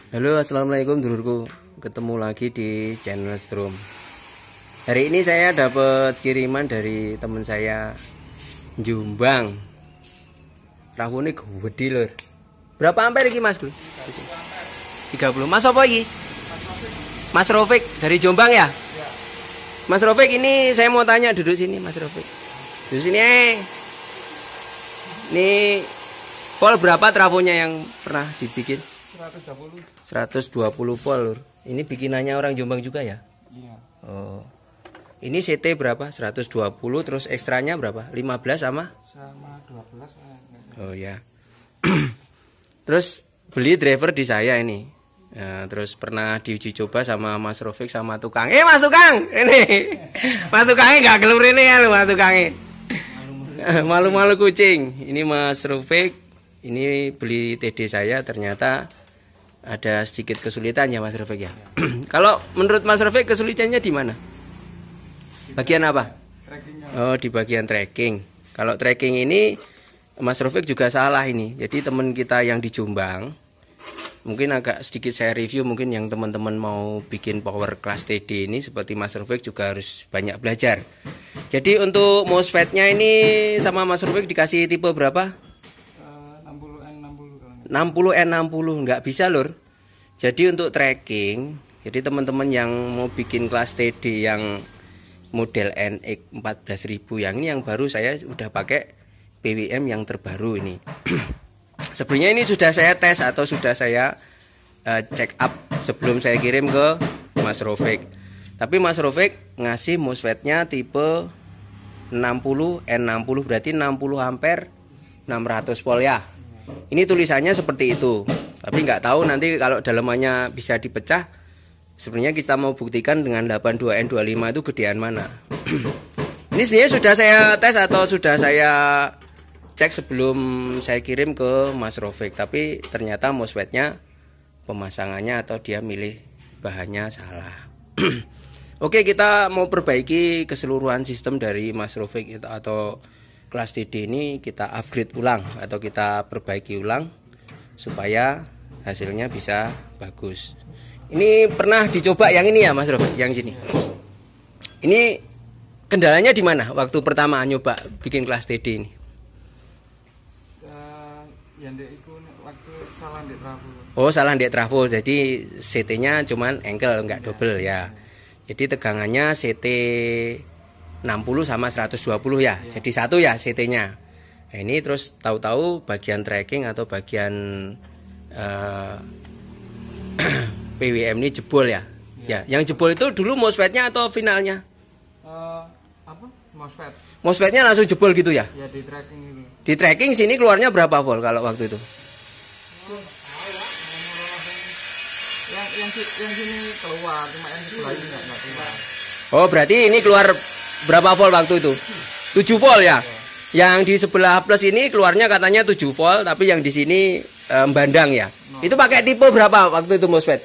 Halo, assalamualaikum dulurku. Ketemu lagi di channel Strom. Hari ini saya dapat kiriman dari teman saya Jombang. Rawone gede lur. Berapa ampere iki Mas? 30. Mas apa iki? Mas Rofik dari Jombang ya? Mas Rofik, ini saya mau tanya, duduk sini Mas Rofik. Duduk sini. Ini volt berapa trafonya yang pernah dibikin? 120 volt lur. Ini bikinannya orang Jombang juga ya? Iya. Oh. Ini CT berapa? 120 terus ekstranya berapa? 15 sama 12. Oh ya. Terus beli driver di saya ini. Nah, terus pernah diuji coba sama Mas Rofik sama tukang. Mas tukang, ini. Mas tukangnya nggak gelur ini ya lu Mas tukangnya. Malu-malu kucing. Ini Mas Rofik. Ini beli TD saya, ternyata ada sedikit kesulitan ya Mas Rofik ya. Kalau menurut Mas Rofik kesulitannya di mana? Bagian apa? Oh, di bagian tracking. Kalau tracking ini Mas Rofik juga salah ini. Jadi teman kita yang di Jombang, mungkin agak sedikit saya review, mungkin yang teman-teman mau bikin power class TD ini seperti Mas Rofik juga harus banyak belajar. Jadi untuk MOSFET-nya ini sama Mas Rofik dikasih tipe berapa? 60N60 nggak bisa lur. Jadi untuk tracking, jadi teman-teman yang mau bikin kelas TD yang model NX 14000 yang ini yang baru, saya udah pakai PWM yang terbaru ini. Sebenarnya ini sudah saya tes atau sudah saya check up sebelum saya kirim ke Mas Rofik. Tapi Mas Rofik ngasih MOSFET-nya tipe 60N60, berarti 60 ampere 600 volt ya. Ini tulisannya seperti itu, tapi nggak tahu nanti kalau dalemannya bisa dipecah. Sebenarnya kita mau buktikan dengan 82N25 itu gedean mana. Ini sebenarnya sudah saya tes atau sudah saya cek sebelum saya kirim ke Mas Rofik, tapi ternyata MOSFET-nya pemasangannya atau dia milih bahannya salah. Oke, kita mau perbaiki keseluruhan sistem dari Mas Rofik atau kelas TD ini, kita upgrade ulang atau kita perbaiki ulang supaya hasilnya bisa bagus. Ini pernah dicoba yang ini ya Mas Rofik, yang sini. Ini kendalanya di mana waktu pertama nyoba bikin kelas TD ini? Waktu salah di trafo. Oh, salah di trafo. Jadi CT-nya cuman engkel, enggak double ya. Jadi tegangannya CT 60 sama 120 ya. Jadi satu ya CT-nya. Nah, ini terus tahu-tahu bagian tracking atau bagian PWM ini jebol ya. Ya, yang jebol itu dulu MOSFET-nya atau finalnya? MOSFET. MOSFET-nya langsung jebol gitu ya? Ya, di tracking itu. Di tracking sini keluarnya berapa volt kalau waktu itu? Yang sini keluar, cuma yang sebelah ini enggak keluar. Oh, berarti ini keluar berapa volt waktu itu? 7 volt ya? Yang di sebelah plus ini keluarnya katanya 7 volt, tapi yang di sini bandang ya? Itu pakai tipe berapa waktu itu MOSFET?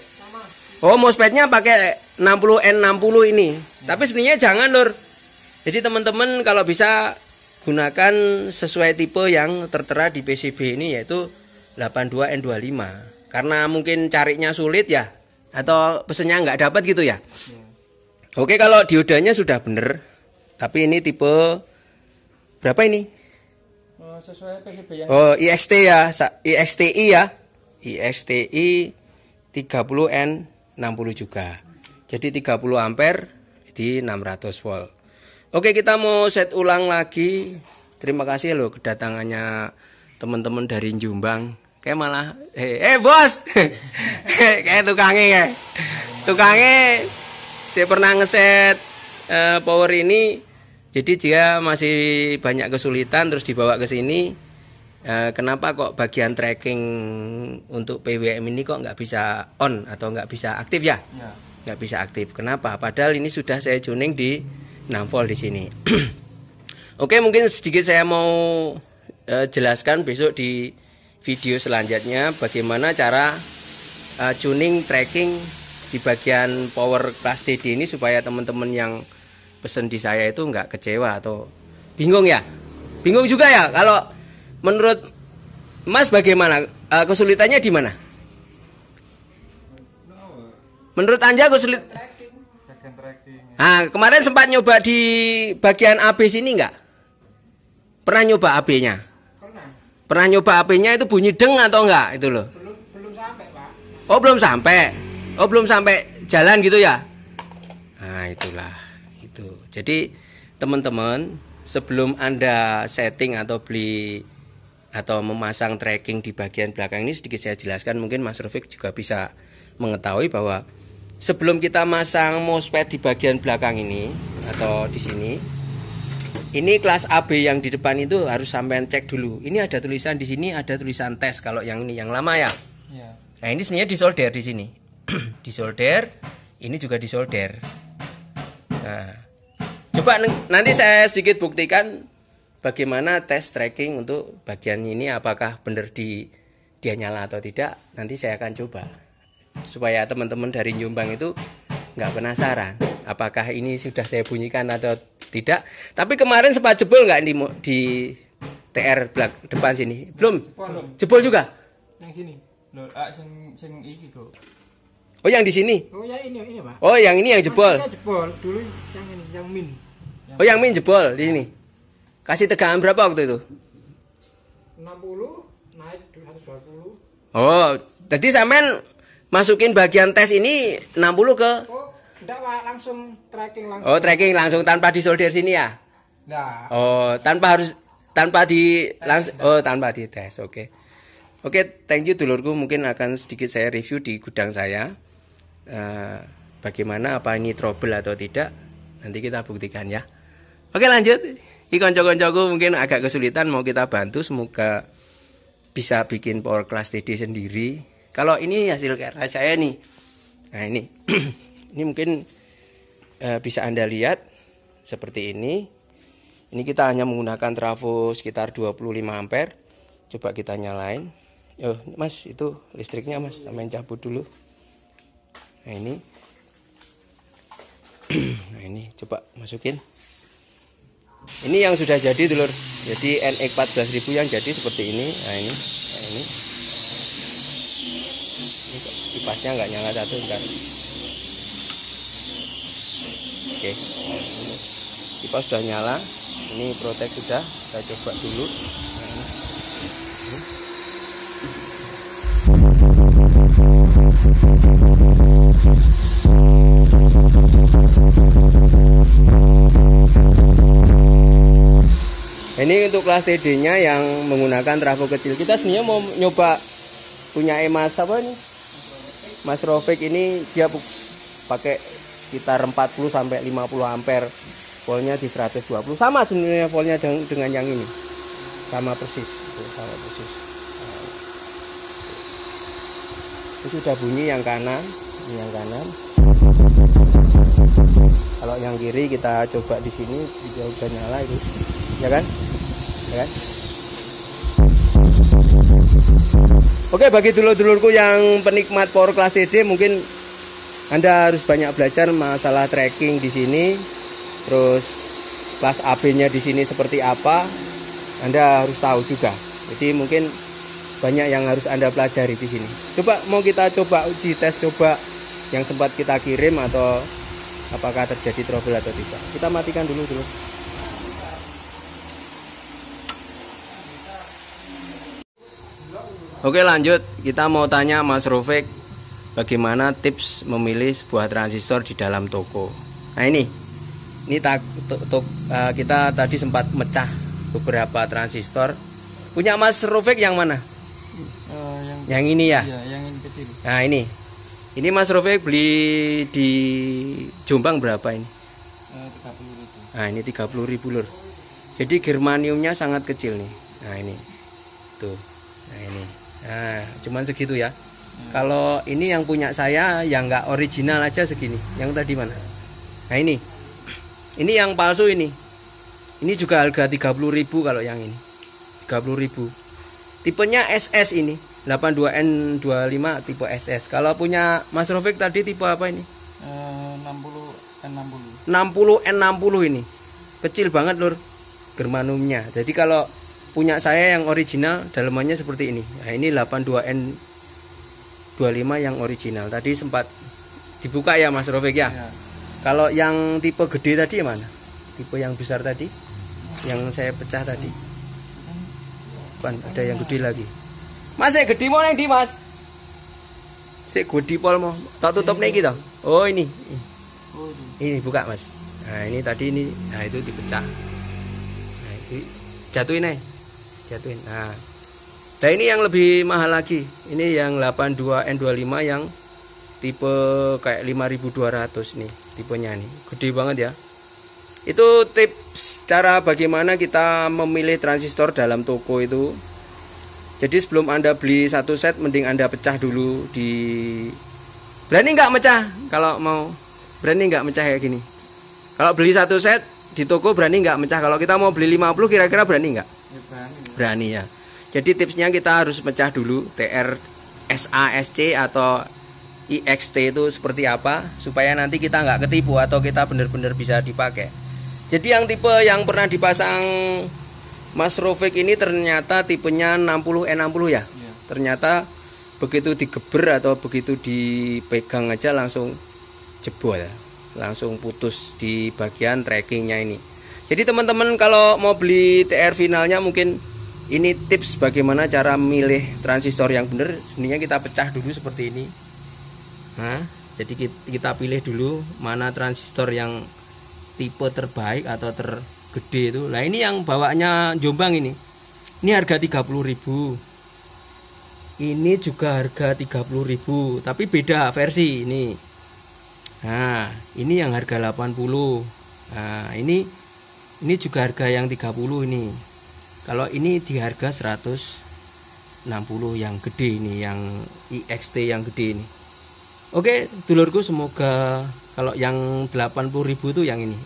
Oh, MOSFET-nya pakai 60N60 ini. Tapi sebenarnya jangan lur. Jadi teman-teman kalau bisa gunakan sesuai tipe yang tertera di PCB ini, yaitu 82N25. Karena mungkin carinya sulit ya, atau pesennya nggak dapat gitu ya. Oke, kalau diodanya sudah bener, tapi ini tipe berapa ini? Sesuai PCB yang Oh, IXT ya, IXTI ya. IXTI 30N60 juga. Jadi 30 ampere di 600 volt. Oke, kita mau set ulang lagi. Terima kasih loh kedatangannya teman-teman dari Jombang. Kayak malah bos. Kayak tukangnya ya. Tukangnya saya pernah ngeset power ini, jadi dia masih banyak kesulitan, terus dibawa ke sini. Kenapa kok bagian tracking untuk PWM ini kok nggak bisa on atau nggak bisa aktif ya? Nggak bisa aktif. Kenapa? Padahal ini sudah saya tuning di 6 volt di sini. Oke, mungkin sedikit saya mau jelaskan besok di video selanjutnya bagaimana cara tuning tracking di bagian power class TD ini supaya teman-teman yang pesen di saya itu nggak kecewa atau bingung ya. Bingung juga ya. Kalau menurut Mas bagaimana? Kesulitannya di mana? Menurut Anja kesulitan. bagian tracking. Ah, kemarin sempat nyoba di bagian AB sini nggak? Pernah nyoba AB-nya? Pernah. Pernah nyoba AB-nya itu bunyi deng atau enggak itu loh? Belum sampai, Pak. Oh, belum sampai. Oh, belum sampai jalan gitu ya? Nah, itulah. Itu. Jadi, teman-teman, sebelum Anda setting atau beli atau memasang tracking di bagian belakang ini sedikit saya jelaskan, mungkin Mas Rofik juga bisa mengetahui bahwa sebelum kita masang MOSFET di bagian belakang ini atau di sini, ini kelas AB yang di depan itu harus sampean cek dulu. Ini ada tulisan di sini, ada tulisan tes kalau yang ini yang lama ya. Iya. Nah, ini sebenarnya disolder di sini. Disolder, ini juga disolder. Nah, coba nanti saya sedikit buktikan bagaimana tes tracking untuk bagian ini apakah benar dia nyala atau tidak. Nanti saya akan coba supaya teman-teman dari Jombang itu nggak penasaran apakah ini sudah saya bunyikan atau tidak. Tapi kemarin sempat jebol nggak di TR depan sini? Belum. Jebol juga. Yang sini. Loh, sing iki kok. Oh, yang di sini. Oh ya ini Pak. Oh, yang ini yang jebol. Maksudnya jebol dulu yang ini yang min. Oh, yang min jebol di sini. Kasih tegangan berapa waktu itu? 60 naik 120. Oh, jadi sampean masukin bagian tes ini 60 ke. Oh, enggak Pak, langsung tracking langsung. Oh, tracking langsung tanpa disolder sini ya? Nah, Oh, tanpa di langsung. Oh, tanpa di tes. Oke. Oke, thank you dulurku. Mungkin akan sedikit saya review di gudang saya. Bagaimana apa ini trouble atau tidak? Nanti kita buktikan ya. Oke, lanjut. Ini konco-koncoku mungkin agak kesulitan, mau kita bantu, semoga bisa bikin power class TD sendiri. Kalau ini hasil karya saya nih. Nah, ini ini mungkin bisa Anda lihat seperti ini. Ini kita hanya menggunakan trafo sekitar 25 ampere. Coba kita nyalain. Oh, Mas, itu listriknya Mas, sampein cabut dulu. Nah, ini. Nah, ini coba masukin. Ini yang sudah jadi dulur. Jadi NX 14.000 yang jadi seperti ini. Nah, ini. Nah, ini. Ini kipasnya nggak nyala satu, bentar. Oke. Kipas sudah nyala. Ini protek sudah. Kita coba dulu. Nah, ini. Ini untuk kelas TD-nya yang menggunakan trafo kecil. Kita sebenarnya mau nyoba punya Mas apa nih? Mas Rofik ini dia pakai sekitar 40 sampai 50 ampere. Voltnya di 120. Sama sebenarnya voltnya dengan yang ini. Sama persis. Sama persis. Ini sudah bunyi yang kanan, ini yang kanan. Kalau yang kiri kita coba di sini juga udah nyala itu. Ya kan? Ya kan? Oke, bagi dulur-dulurku yang penikmat power class TD, mungkin Anda harus banyak belajar masalah tracking di sini. Terus kelas AB-nya di sini seperti apa? Anda harus tahu juga. Jadi mungkin banyak yang harus Anda pelajari di sini. Coba mau kita coba uji tes coba yang sempat kita kirim atau apakah terjadi trouble atau tidak. Kita matikan dulu. Oke, lanjut. Kita mau tanya Mas Rofik, bagaimana tips memilih sebuah transistor di dalam toko. Nah, ini kita tadi sempat mecah beberapa transistor. Punya Mas Rofik yang mana? Yang ini ya? Iya, yang ini kecil. Nah, ini Mas Rofik beli di Jombang berapa ini? 30.000. Nah, ini 30.000 lur. Jadi germaniumnya sangat kecil nih. Nah, ini. Tuh. Nah, ini. Nah, cuman segitu ya. Kalau ini yang punya saya yang nggak original aja segini. Yang tadi mana? Nah, ini. Ini yang palsu ini. Ini juga harga 30.000 kalau yang ini. 30.000. Tipenya SS ini. 82N25 tipe SS. Kalau punya Mas Rofik tadi tipe apa ini? 60N60. 60N60 ini. Kecil banget lur germaniumnya. Jadi kalau punya saya yang original dalemannya seperti ini. Nah, ini 82N25 yang original. Tadi sempat Dibuka ya Mas Rofik ya. Ya. Kalau yang tipe gede tadi mana? Tipe yang besar tadi? Yang saya pecah tadi? Bukan, ada yang gede lagi. Mas, yang gede mau yang di Mas? Saya gede pol mau. Tak tutup nih gitu. Oh ini. Oh, itu. Ini buka Mas. Nah ini tadi ini. Nah itu dipecah. Nah itu jatuhin nih. Jatuhin. Nah ini yang lebih mahal lagi. Ini yang 82N25 yang tipe kayak 5200 nih tipenya nih. Gede banget ya. Itu tips cara bagaimana kita memilih transistor dalam toko itu. Jadi sebelum Anda beli satu set, mending Anda pecah dulu di... Berani nggak mecah? Kalau mau berani nggak mecah kayak gini? Kalau beli satu set di toko berani nggak mecah? Kalau kita mau beli 50 kira-kira berani nggak? Ya, berani. Berani ya. Jadi tipsnya kita harus pecah dulu TR SASC atau IXT itu seperti apa, supaya nanti kita nggak ketipu atau kita benar-benar bisa dipakai. Jadi yang tipe yang pernah dipasang Mas Rofik ini ternyata tipenya 60N60 ya. Ya. Ternyata begitu digeber atau begitu dipegang aja langsung jebol, langsung putus di bagian trackingnya ini. Jadi teman-teman kalau mau beli TR finalnya, mungkin ini tips bagaimana cara memilih transistor yang benar. Sebenarnya kita pecah dulu seperti ini. Nah, jadi kita pilih dulu mana transistor yang tipe terbaik atau tergede itu. Nah ini yang bawanya Jombang ini. Ini harga 30.000. Ini juga harga 30.000, tapi beda versi ini. Nah, ini yang harga 80. Nah, ini juga harga yang 30 ini. Kalau ini di harga 160 yang gede ini, yang IXT yang gede ini. Oke, dulurku, semoga kalau yang 80.000 itu yang ini.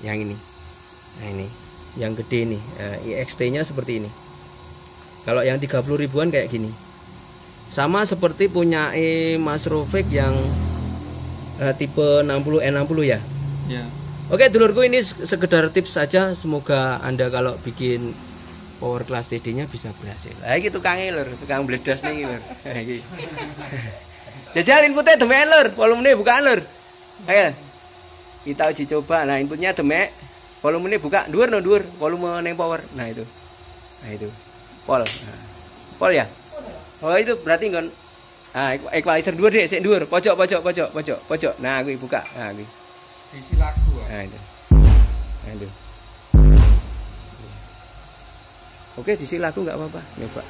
Nah, ini yang gede ini, IXT-nya seperti ini. Kalau yang 30 ribuan kayak gini. Sama seperti punya Mas Rofik yang tipe 60N60 ya. Ya. Oke, dulurku, ini sekedar tips saja. Semoga Anda kalau bikin power class TD-nya bisa berhasil. Nah, iki tukange lur, tukang bledas nih lur. Iki. Jajal inputnya demek lur, volumenya bukaan lur. Ayo. Kita uji coba. Nah, inputnya demek, volumenya buka, dhuwur no dhuwur, volume neng power. Nah, itu. Nah, itu. Pol. Nah. Pol ya? Oh, itu berarti kan equalizer dhuwur deh, sik dhuwur, pojok. Nah, kuwi buka. Nah, kuwi. Isi lagu. Nah, itu. Nah, itu. Oke, diisi lagu nggak apa-apa, nyoba.